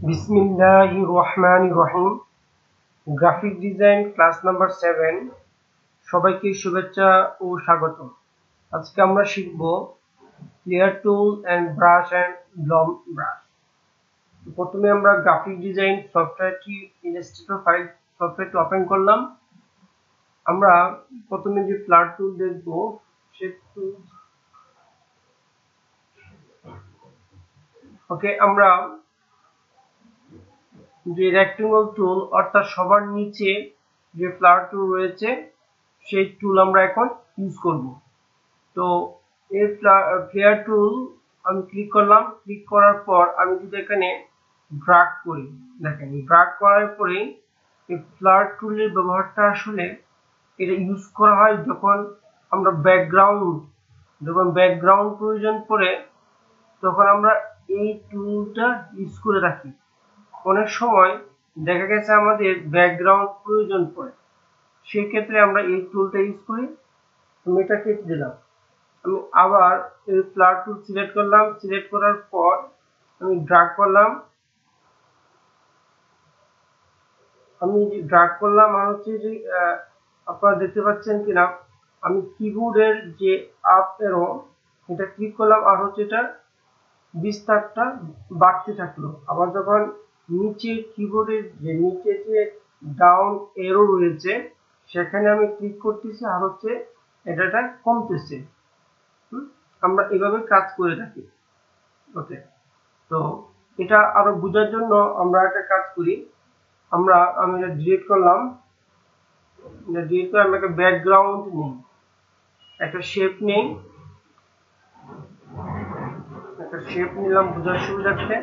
বিসমিল্লাহির রহমানির রহিম। Graphic design class number 7। সবাইকে শুভেচ্ছা ও স্বাগত। আজকে আমরা শিখব clear tool and brush and blob brush. প্রথমে আমরা গ্রাফিক ডিজাইন সফটওয়্যারটি ইলাস্ট্রেটর ফাইল সফটওয়্যারটি ওপেন করলাম। আমরা প্রথমে যে ফ্লাট টুল দেখব শেপ টুল। ওকে, আমরা যে রেক্টেঙ্গল টুল অর্থাৎ সবার নিচে যে ফ্লাওয়ার টুল রয়েছে সেই টুল আমরা এখন ইউজ করব। তো এই ফ্লেয়ার টুল আমি ক্লিক করলাম। ক্লিক করার পর আমি যদি এখানে ড্র্যাগ করি, দেখেন ড্র্যাগ করার পরে এই ফ্লাওয়ার টুলের ব্যবহারটা আসলে এটা ইউজ করা হয় যখন আমরা ব্যাকগ্রাউন্ড প্রয়োজন পড়ে, তখন আমরা এই টুলটা ইউজ করে রাখি। অনেক সময় দেখা গেছে আমাদের ব্যাকগ্রাউন্ড প্রয়োজন পড়ে, সেক্ষেত্রে আমরা এই টুলটা ইউজ করি। আমি এটা কেটে দিলাম। আমি আবার এই ফ্লাওয়ার টুল সিলেক্ট করলাম। সিলেক্ট করার পর আমি ড্র্যাগ করলাম। আর হচ্ছে যে আপনারা দেখতে পাচ্ছেন কিনা, আমি কিবোর্ডের যে আপ অ্যারো এটা ক্লিক করলাম, আর হচ্ছে এটা বিস্তারটা বাড়তে থাকলো। আবার যখন নিচে কিবোর্ডের যে নিচে যে ডাউন অ্যারো রয়েছে সেখানে আমি ক্লিক করতেছি, আর হচ্ছে এটা কমতেছে। আমরা এভাবে কাজ করে থাকি। ওকে, তো এটা আরো বোঝার জন্য আমরা একটা কাজ করি। আমি এটা ডিলিট করলাম। ডিলিট করে আমি একটা ব্যাকগ্রাউন্ড নিই, একটা শেপ নিই, একটা শেপ নিলাম বোঝার সুবিধার্থে।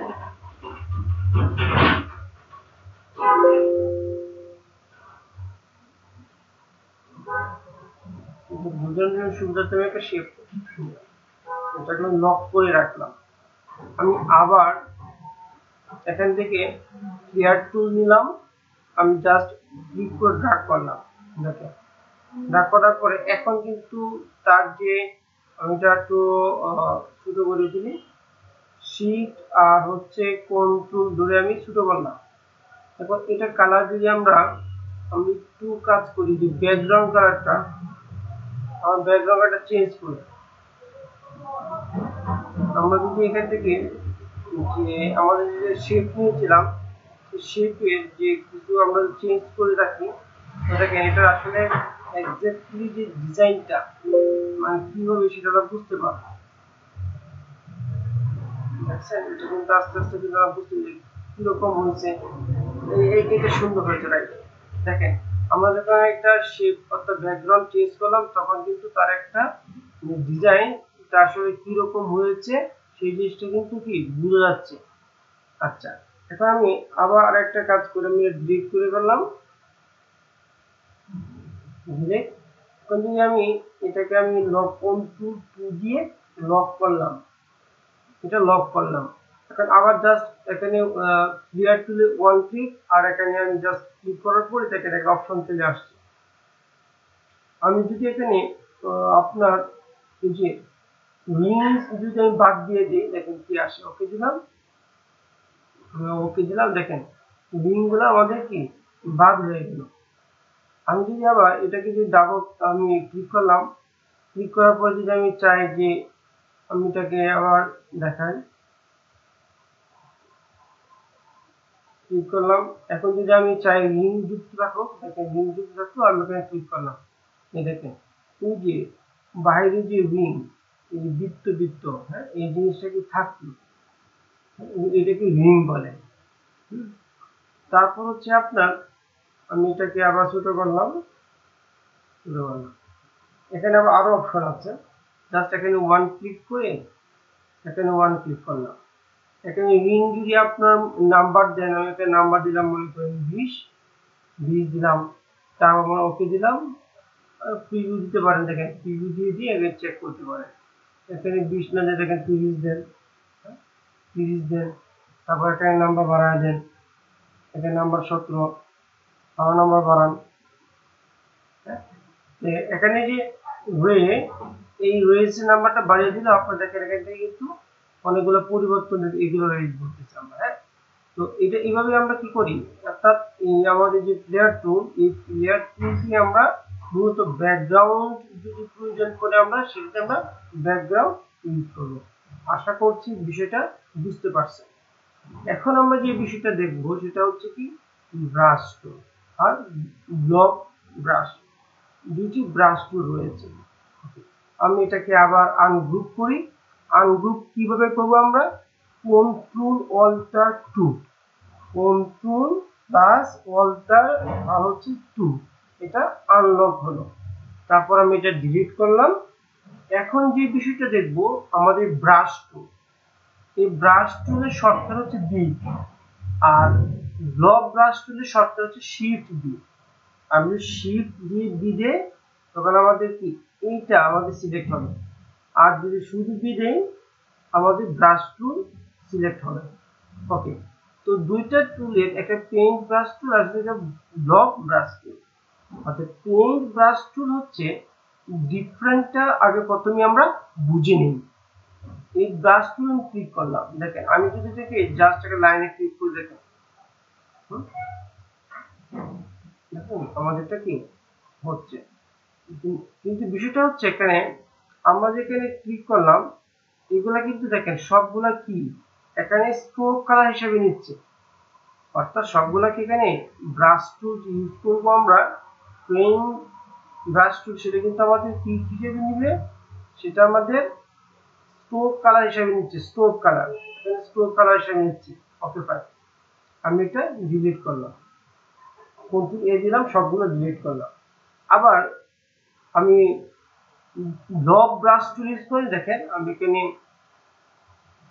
বোঝার সুবিধার্থে আমি একটা শেপ এটাকে লক করে রাখলাম। আমি আবার এখান থেকে ক্লিয়ার টুল নিলাম। আমি জাস্ট ক্লিক করে ড্র্যাগ করলাম। দেখেন ড্র্যাগ করার পরে এখন কিন্তু তার যে আমি এটা একটু ছোট করে দিই, শিফট আর হচ্ছে কন্ট্রোল ধরে আমি ছোট করলাম। এখন এটা কালার যদি আমি একটু কাজ করি, যে ব্যাকগ্রাউন্ড কালারটা আমার ব্যাকগ্রাউন্ডটা চেঞ্জ করি। আমরা যদি এখান থেকে যে আমাদের যে শেপ নিয়েছিলাম শেপের যে কিছু আমরা চেঞ্জ করে রাখি, দেখেন এটা আসলে এক্স্যাক্টলি যে ডিজাইনটা মানে কি হবে সেটা আমরা বুঝতে পারবো। দেখছেন এটা কিন্তু আস্তে আস্তে কিন্তু আমরা বুঝতে পারি কিরকম হয়েছে। এইটা সুন্দর হয়েছে, রাইট? দেখেন আমরা যখন একটা শেপ অর্থাৎ ব্যাকগ্রাউন্ড চেঞ্জ করলাম তখন কিন্তু তার একটা ডিজাইন আসলে কিরকম হয়েছে সেই জিনিসটা কিন্তু কি বোঝা যাচ্ছে। আচ্ছা, এখন আমি আবার আরেকটা কাজ করে আমি ডিলিট করে ফেললাম। এখন যদি আমি এটাকে লক কন্ট্রোল 2 দিয়ে লক করলাম, এটা লক করলাম। এখন আবার জাস্ট এখানে ক্লিয়ার টুলে ওয়ান ক্লিক, আর এখানে আমি জাস্ট ক্লিক করার পর এটাকে একটা অপশন চলে আসছে। আমি যদি এখানে আপনার এই যে লিঙ্ক যদি আমি বাদ দিয়ে দিই, দেখেন কি আসে। ওকে দিলাম, দেখেন লিঙ্ক গুলো আমাদের কি বাদ হয়ে গেল। আমি যদি আবার এটাকে যদি আমি ক্লিক করলাম, ক্লিক করার পর যদি আমি চাই যে আমি এটাকে আবার দেখাই, ক্লিক করলাম। এখন যদি আমি চাই লিঙ্ক যুক্ত রাখো, দেখেন লিঙ্ক যুক্ত রাখো, আমি এখানে ক্লিক করলাম। এই দেখেন এই যে বাইরে যে রিং, এই যে বৃত্ত, হ্যাঁ, এই জিনিসটা কি থাকলো, এটাকে রিং বলে। তারপর হচ্ছে আপনার আমি এটাকে আবার ছোট করলাম। এখানে আবার আরো অপশন আছে, জাস্ট এখানে ওয়ান ক্লিক করে এখানে ওয়ান ক্লিক করলাম। এখানে রিং যদি আপনার নাম্বার দেন, আমি একটা নাম্বার দিলাম, মনে করেন 20 দিলাম। তারপর ওকে দিলাম। প্রিভিউ দিতে পারেন, দেখেন প্রিভিউ দিয়ে আগে চেক করতে পারেন। এখানে 20 না দিয়ে দেখেন 30 দেন, 30 দেন। তারপর এখানে নাম্বার বাড়ায় দেন, এখানে নাম্বার 17, আরো নাম্বার বাড়ান। এখানে যে এই রয়েছে নাম্বারটা বাড়িয়ে দিলে আপনার দেখেন এখান থেকে কিন্তু অনেকগুলো পরিবর্তন এগুলো রেজ বলতেছে আমরা। হ্যাঁ, তো এটা এইভাবে আমরা কি করি, অর্থাৎ এই আমাদের যে প্লেয়ার টুল, এই প্লেয়ার টুলটি আমরা মূলত ব্যাকগ্রাউন্ড যদি প্রয়োজন করে আমরা সেটাতে আমরা ব্যাকগ্রাউন্ড ইউজ করবো। আশা করছি বিষয়টা বুঝতে পারছেন। এখন আমরা যে বিষয়টা দেখবো সেটা হচ্ছে কি ব্রাশ টুল আর ব্লক ব্রাশ, দুটি ব্রাশ টুল রয়েছে। আমি এটাকে আবার আনগ্রুপ করি। আনগ্রুপ কিভাবে করবো আমরা, control alter 2, control plus alter আর হচ্ছে 2, এটা আনলক হলো। তারপর আমি এটা ডিলিট করলাম। এখন যে বিষয়টা দেখবো আমাদের ব্রাশ টুল, এই ব্রাশ টুলের শর্টকাট হচ্ছে বি, আর ব্লক ব্রাশ টুলের শর্টকাট হচ্ছে শিফট বি। আমি শিফট দিয়ে বি দেই তখন আমাদের কি এইটা আমাদের সিলেক্ট হবে, আর যদি শুধু বি দেই আমাদের ব্রাশ টুল সিলেক্ট হবে। ওকে, তো দুইটা টুলের একটা পেইন্ট ব্রাশ টুল আর একটা ব্লক ব্রাশ টুল। অর্থাৎ পেইন্ট ব্রাশ টুল হচ্ছে ডিফারেন্টটা আগে প্রথমে আমরা বুঝে নিই। এই ব্রাশ টুল আমি ক্লিক করলাম, দেখেন আমি যদি দেখি জাস্ট একটা লাইনে ক্লিক করে দেখেন, দেখুন আমাদেরটা কি হচ্ছে। কিন্তু বিষয়টা হচ্ছে এখানে আমরা যেখানে ক্লিক করলাম এগুলা কিন্তু দেখেন সবগুলা কি এখানে স্ট্রোক কালার হিসেবে নিচ্ছে, অর্থাৎ সবগুলাকে এখানে ব্রাশ টুল ইউজ করবো আমরা পেইন্ট ব্রাশ টুল, সেটা কিন্তু আমাদের কি হিসেবে নিবে, সেটা আমাদের স্ট্রোক কালার হিসেবে নিচ্ছে, স্ট্রোক কালার, স্ট্রোক কালার হিসেবে নিচ্ছে। ওকে ফাইন, আমি এটা ডিলিট করলাম, কন্ট্রোল এ দিলাম, সবগুলো ডিলিট করলাম। আবার আমি ব্লক ব্রাশ টুল ইউজ করে দেখেন আমি এখানে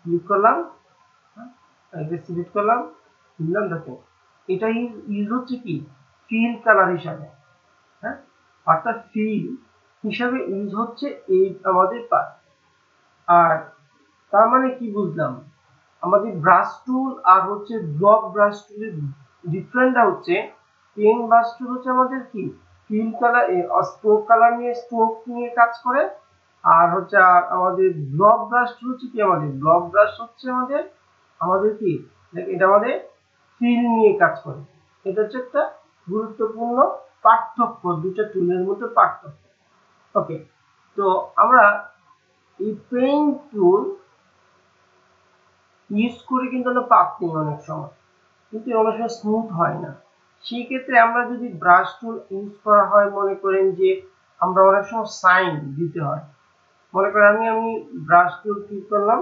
ক্লিক করলাম, এটা সিলেক্ট করলাম, দিলাম, দেখেন এটা ইউজ হচ্ছে কি ফিল কালার হিসাবে, হ্যাঁ, অর্থাৎ ফিল হিসাবে ইউজ হচ্ছে এই আমাদের পার্ট। আর তার মানে কি বুঝলাম, আমাদের ব্রাশ টুল আর হচ্ছে ব্লক ব্রাশ টুলের ডিফারেন্টটা হচ্ছে পেন ব্রাশ টুল হচ্ছে আমাদের কি ফিল কালার, স্ট্রোক কালার নিয়ে স্ট্রোক নিয়ে কাজ করে, আর হচ্ছে আমাদের ব্লক ব্রাশ টুল হচ্ছে কি আমাদের ব্লক ব্রাশ হচ্ছে আমাদের আমাদের কি এটা আমাদের ফিল নিয়ে কাজ করে। এটা হচ্ছে একটা গুরুত্বপূর্ণ পার্থক্য, দুটো টুলের মধ্যে পার্থক্য। ওকে, তো আমরা এই পেইন্ট টুল ইউজ করে কিন্তু আমরা পাক নিই অনেক সময়, কিন্তু অনেক সময় স্মুথ হয় না। সেই ক্ষেত্রে আমরা যদি ব্রাশ টুল ইউজ করা হয়, মনে করেন যে আমরা অনেক সময় সাইন দিতে হয়, মনে করেন আমি ব্রাশ টুল ক্লিক করলাম,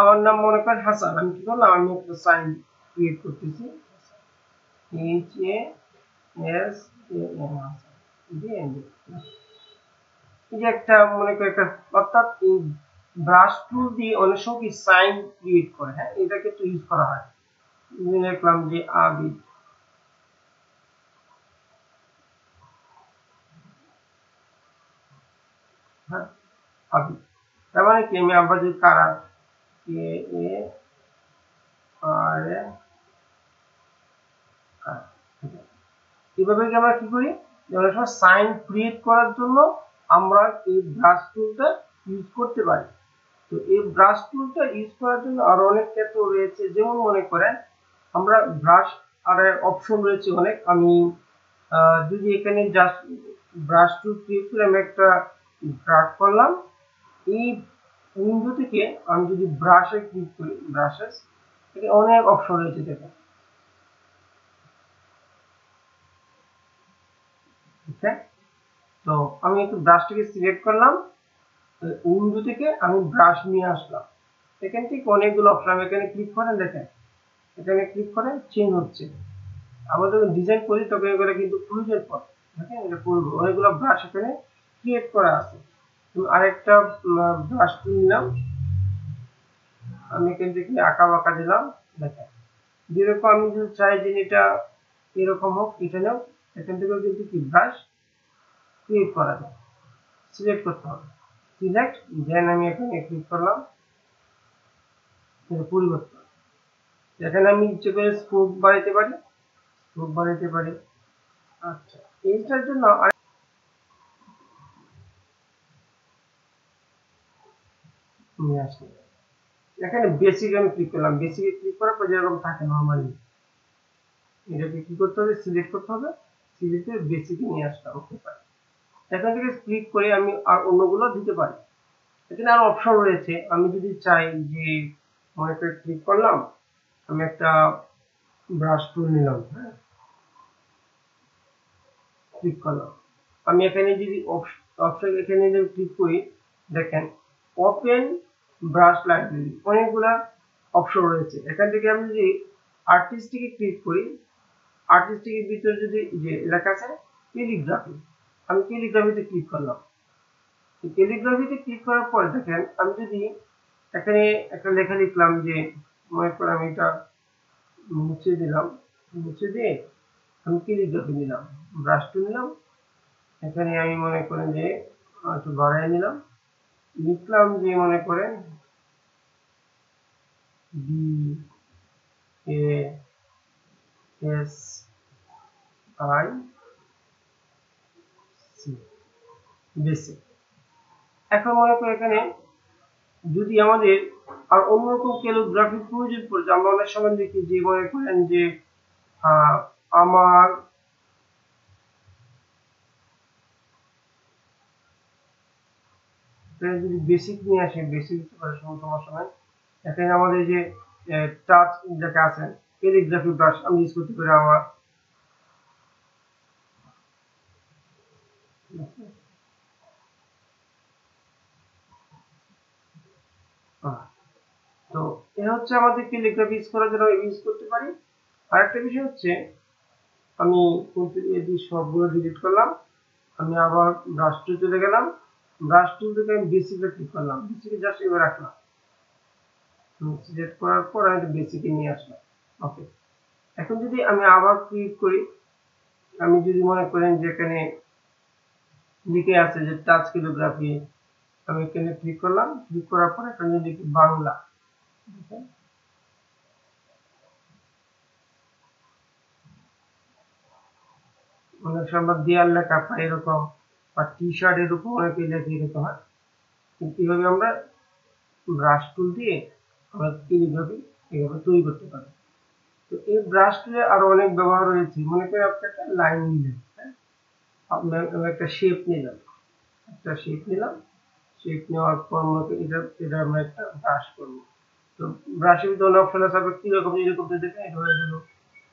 আমার নাম মনে করেন হাসান, আমি কি করলাম আমি একটা সাইন ক্রিয়েট করতেছি, HASAN, এই যে একটা মনে করেন একটা, অর্থাৎ এই ব্রাশ টুল দিয়ে অনেক সময় কি সাইন ক্রিয়েট করে, হ্যাঁ এটাকে তো ইউজ করা হয়। লিখলাম যে আবিদ, হ্যাঁ আবিদ, তার মানে কি আমি আবার যদি কারা এভাবে কি আমরা কি করি, অনেক সময় সাইন ক্রিয়েট করার জন্য আমরা এই ব্রাশ টুলটা ইউজ করতে পারি। তো এই ব্রাশ টুলটা ইউজ করার জন্য আরো অনেক ক্ষেত্র রয়েছে, যেমন মনে করেন আমরা ব্রাশ আর অপশন রয়েছে অনেক। আমি যদি এখানে জাস্ট ব্রাশ টুল ক্লিক করে আমি একটা ড্রাগ করলাম, এই উইন্ডো থেকে আমি যদি ব্রাশে ক্লিক করি, ব্রাশেস এখানে অনেক অপশন রয়েছে দেখেন, ওকে। তো আমি একটু ব্রাশটাকে সিলেক্ট করলাম, উইন্ডো থেকে আমি ব্রাশ নিয়ে আসলাম, এখান থেকে অনেকগুলো অপশন, আমি এখানে ক্লিক করেন দেখেন, এখানে ক্লিক করে চেঞ্জ হচ্ছে। আমরা যখন ডিজাইন করি তখন এগুলো কিন্তু প্রয়োজন পড়ে, দেখেন এটা করবো, অনেকগুলো ব্রাশ এখানে ক্রিয়েট করা আছে। আরেকটা ব্রাশ নিলাম, আমি এখান থেকে আঁকা বাঁকা দিলাম, দেখেন যেরকম আমি যদি চাই যে এটা এরকম হোক, এখানেও এখান থেকেও কিন্তু কি ব্রাশ ক্রিয়েট করা যায়। সিলেক্ট করতে হবে, সিলেক্ট, দেন আমি এখানে ক্লিক করলাম, পরিবর্তন, এখানে আমি ইচ্ছে করে স্কোপ বাড়াইতে পারি, স্কোপ বাড়াইতে পারি। আচ্ছা, এইটার জন্য নিয়ে আসি, এখানে বেসিক আমি ক্লিক করলাম, বেসিকে ক্লিক করার পর যেরকম থাকে নরমালি এটাকে কি করতে হবে, সিলেক্ট করতে হবে, সিলেক্টে বেসিকে নিয়ে আসতে হবে। এখান থেকে ক্লিক করে আমি আর অন্যগুলো দিতে পারি। এখানে আরো অপশন রয়েছে, আমি যদি চাই যে মনে করে ক্লিক করলাম, আমি একটা ব্রাশ টুল নিলাম, হ্যাঁ ক্লিক করলাম, আমি এখানে যদি অপশন এখানে যদি ক্লিক করি, দেখেন ওপেন ব্রাশ লাইব্রেরি, অনেকগুলা অপশন রয়েছে। এখান থেকে আমি যদি আর্টিস্টিকে ক্লিক করি, আর্টিস্টিকের ভিতরে যদি যে লেখা আছে ক্যালিগ্রাফি, আমি ক্যালিগ্রাফিতে ক্লিক করলাম। ক্যালিগ্রাফিতে ক্লিক করার পরে দেখেন আমি যদি এখানে একটা লেখা লিখলাম, যে মনে করেন আমি এটা মুছে দিলাম, মুছে দিয়ে আমি ক্যালিগ্রাফি নিলাম, ব্রাশ টুল নিলাম, এখানে আমি মনে করেন যে একটু বাড়াই নিলাম, লিখলাম যে মনে করেন B A S I C, basic. এখন মনে করেন এখানে যদি আমাদের আর অন্যরকম ক্যালিগ্রাফির প্রয়োজন পড়ে, আমরা অনেক সময় দেখি যে মনে করেন যে আমার যদি বেসিক নিয়ে আসে, বেসিক সমস্যা নাই। এখানে আমাদের যে টাচ যেটা আছে ক্যালিগ্রাফি ব্রাশ আমি ইউজ করতে পারি আমার। তো এ হচ্ছে আমাদের ক্যালিগ্রাফি ইউজ করার জন্য ইউজ করতে পারি। আরেকটা বিষয় হচ্ছে, আমি এটি সবগুলো ডিলিট করলাম, আমি আবার ব্রাশ টুল চলে গেলাম, ব্রাশ টুল থেকে আমি বেসিকে ক্লিক করলাম, বেসিকে জাস্ট এবার রাখলাম, সিলেক্ট করার পর আমি বেসিকে নিয়ে আসলাম। ওকে, এখন যদি আমি আবার ক্লিক করি, আমি যদি মনে করেন যে এখানে লিখে আছে যে টাচ ক্যালিগ্রাফি, আমি এখানে ক্লিক করলাম, ক্লিক করার পর এখানে লিখি বাংলা, অনেক সময় দেয়াল লেখা পাই এরকম, বা টি শার্টের উপর অনেকে লেখে এরকম হয়। কিন্তু এইভাবে আমরা ব্রাশ টুল দিয়ে আমরা ক্যালিগ্রাফি এইভাবে তৈরি করতে পারি। তো এই ব্রাশ টুলে আরো অনেক ব্যবহার রয়েছে। মনে করেন আপনি একটা লাইন নিলেন, হ্যাঁ আপনার একটা শেপ নিলাম, একটা শেপ নিলাম, শেপ নেওয়ার পর মনে করেন এটা আমরা একটা ব্রাশ করবো। তো ব্রাশের ভিতরে অনেক অপশন আছে, আপনি কিরকম এরকম দেখেন এটা হয়ে গেল,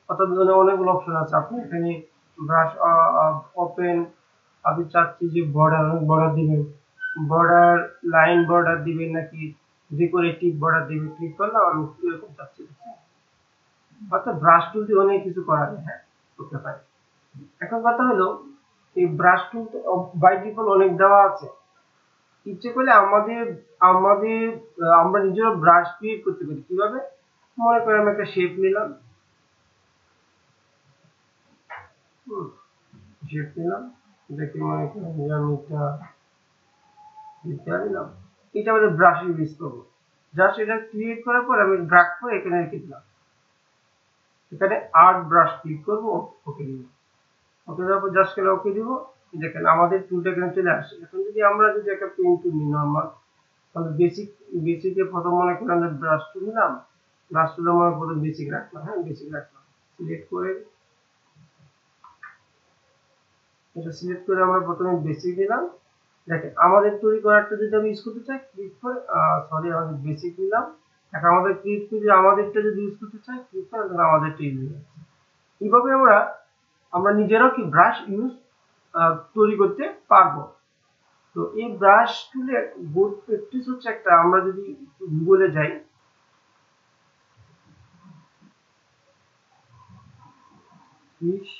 অর্থাৎ অনেকগুলো অপশন আছে। আপনি এখানে ব্রাশ ওপেন, আপনি চাচ্ছি যে বর্ডার, অনেক বর্ডার দিবেন, বর্ডার লাইন বর্ডার দিবেন নাকি ডেকোরেটিভ বর্ডার দিবেন, ক্লিক করলাম, আমি এরকম চাচ্ছি। অর্থাৎ ব্রাশ টুল দিয়ে অনেক কিছু করা যায়, হ্যাঁ করতে পারি। এখন কথা হলো, এই ব্রাশ টুল বাই ডিফল্ট অনেক দেওয়া আছে, ইচ্ছে করলে আমাদের আমাদের আমরা নিজেরা ব্রাশ ক্রিয়েট করতে পারি। কিভাবে, মনে করেন আমি একটা শেপ নিলাম, শেপ নিলাম, এটাকে মনে করেন যে আমি এটা নিলাম, এটা আমাদের ব্রাশে ইউজ করবো। জাস্ট এটা ক্রিয়েট করার পর আমি ড্র্যাগ করে এখানে রেখে দিলাম, এখানে আর্ট ব্রাশ ক্লিক করবো, ওকে দিব, ওকে দেওয়ার পর জাস্ট করে ওকে দিব, দেখেন আমাদের টুলটা এখানে চলে আসছে। এখন যদি আমরা যদি একটা পেন টুল নিই নর্মাল, তাহলে বেসিকে প্রথম মনে করেন আমরা ব্রাশ টুল নিলাম, ব্রাশ টুল মনে প্রথম বেসিক রাখলাম, হ্যাঁ বেসিক রাখলাম, সিলেক্ট করে এটা সিলেক্ট করে আমরা প্রথমে বেসিক দিলাম। দেখেন আমাদের তৈরি করাটা যদি আমি ইউজ করতে চাই, ক্লিক করে সরি আমাদের বেসিক দিলাম। এখন আমাদের ক্লিক করে আমাদেরটা যদি ইউজ করতে চাই, ক্লিক করে তাহলে আমাদেরটা ইউজ হয়ে যাচ্ছে। এইভাবে আমরা আমরা নিজেরাও কি ব্রাশ ইউজ তৈরি করতে পারবো। তো এই ব্রাশ টুলে গুড প্র্যাকটিস হচ্ছে একটা, আমরা যদি গুগলে যাই, ফিশ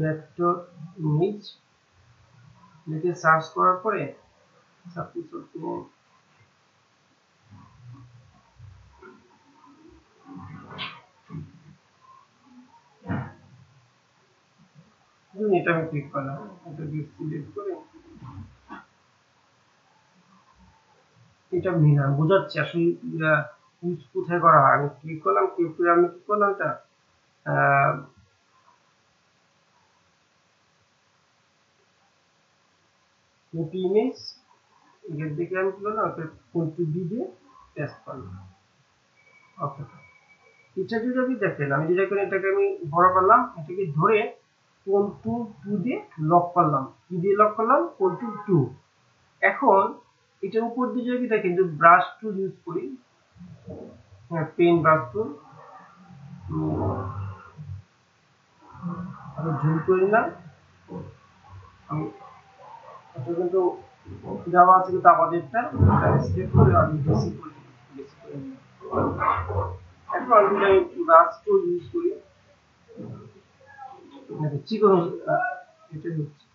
ভেক্টর ইমেজ লিখে সার্চ করার পরে সাপোজ এটা আমি ক্লিক করলাম, এটাকে সিলেক্ট করে এটা নিলাম, বোঝাচ্ছে আসলে ইউজ কোথায় করা হয়। আমি ক্লিক করলাম, ক্লিক করে আমি কি করলাম, এটা কপি ইমেজ, এখান থেকে আমি কি করলাম, কন্ট্রোল ডি দিয়ে পেস্ট করলাম। ওকে, এটা যদি আপনি দেখেন, আমি যেটা করি এটাকে আমি বড় করলাম, এটাকে ধরে কন্ট্রোল 2 দিয়ে লক করলাম। কি দিয়ে লক করলাম? কন্ট্রোল 2। এখন এটার উপর দিয়ে যদি দেখেন যে ব্রাশ টুল ইউজ করি, হ্যাঁ পেন ব্রাশ টুল, আমি জুম করে নিলাম। আমি এটা কিন্তু দেওয়া আছে, কিন্তু আমাদেরটা সিলেক্ট করে আমি বেশি করে নিলাম। এখন আমি ব্রাশ টুল ইউজ করি, চিকন এটা হচ্ছে।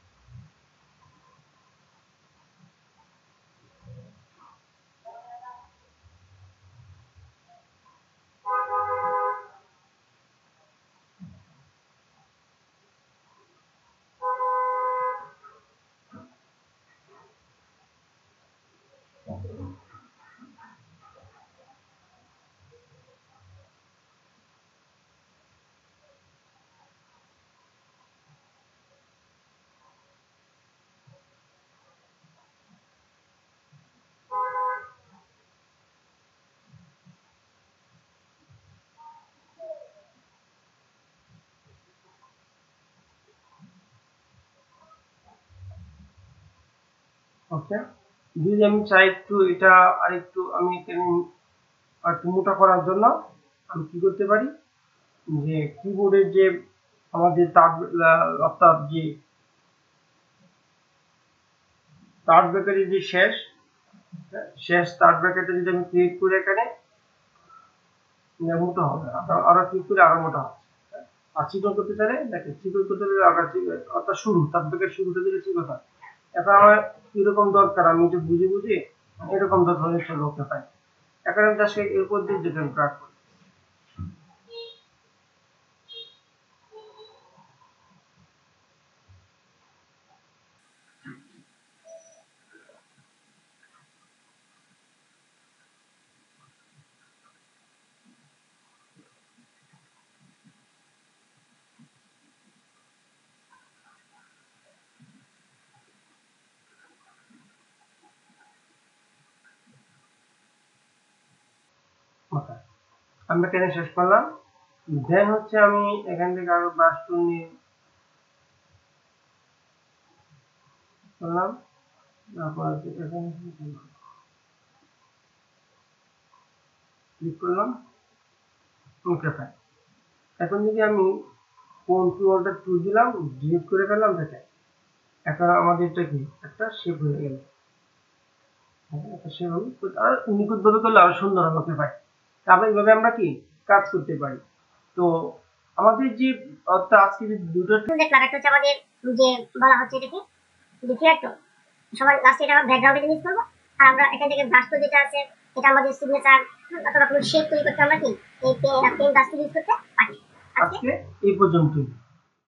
ওকে, যদি আমি চাই একটু এটা আরেকটু আমি একটু মোটা করার জন্য আমি কি করতে পারি, যে কিবোর্ডের যে আমাদের তার অর্থাৎ যে থার্ড ব্র্যাকেটের যে শেষ থার্ড ব্র্যাকেটে যদি আমি ক্লিক করে এখানে মোটা হবে, আরো ক্লিক করে আরো মোটা হবে। আর চিকন করতে চাইলে দেখেন, চিকন করতে চাইলে অর্থাৎ শুরু থার্ড ব্র্যাকেট শুরুটা দিলে চিকন হয়। এখন আমার কিরকম দরকার আমি এটা বুঝে বুঝে এরকম ধরনের চলে হতে পারে। এখন আমি জাস্ট এর উপর দিয়ে যেটা ড্রাগ করি। ওকে, আমরা এখানে শেষ করলাম। দেন হচ্ছে আমি এখান থেকে আরো ব্রাশ টুল নিয়ে করলাম, তারপর এখানে ক্লিক করলাম। Okay fine. এখন যদি আমি কন্ট্রোলটা 2 দিলাম, ডিলিট করে ফেললাম, দেখেন এখন আমাদের এটা কি একটা শেপ হয়ে গেল। একটা শেপ হবে, আর নিখুঁত ভাবে করলে আরো সুন্দর হবে। Okay fine. তারপরে এইভাবে আমরা কি কাজ করতে পারি। তো আমাদের যে অর্থাৎ আজকে যে দুটো ক্লাটারটা হচ্ছে আমাদের যে বলা হচ্ছে এটাকে ডিফিয়ার টোন। সবার লাস্টে এটা আমরা ব্যাকগ্রাউন্ডে ইউজ করবো। আর আমরা এখান থেকে ব্রাশ টুল যেটা আছে, এটা আমাদের সিগনেচার অথবা কোনো শেপ তৈরি করতে আমরা কি এই পেন ব্রাশ টুল ইউজ করতে পারি। আজকে এই পর্যন্তই।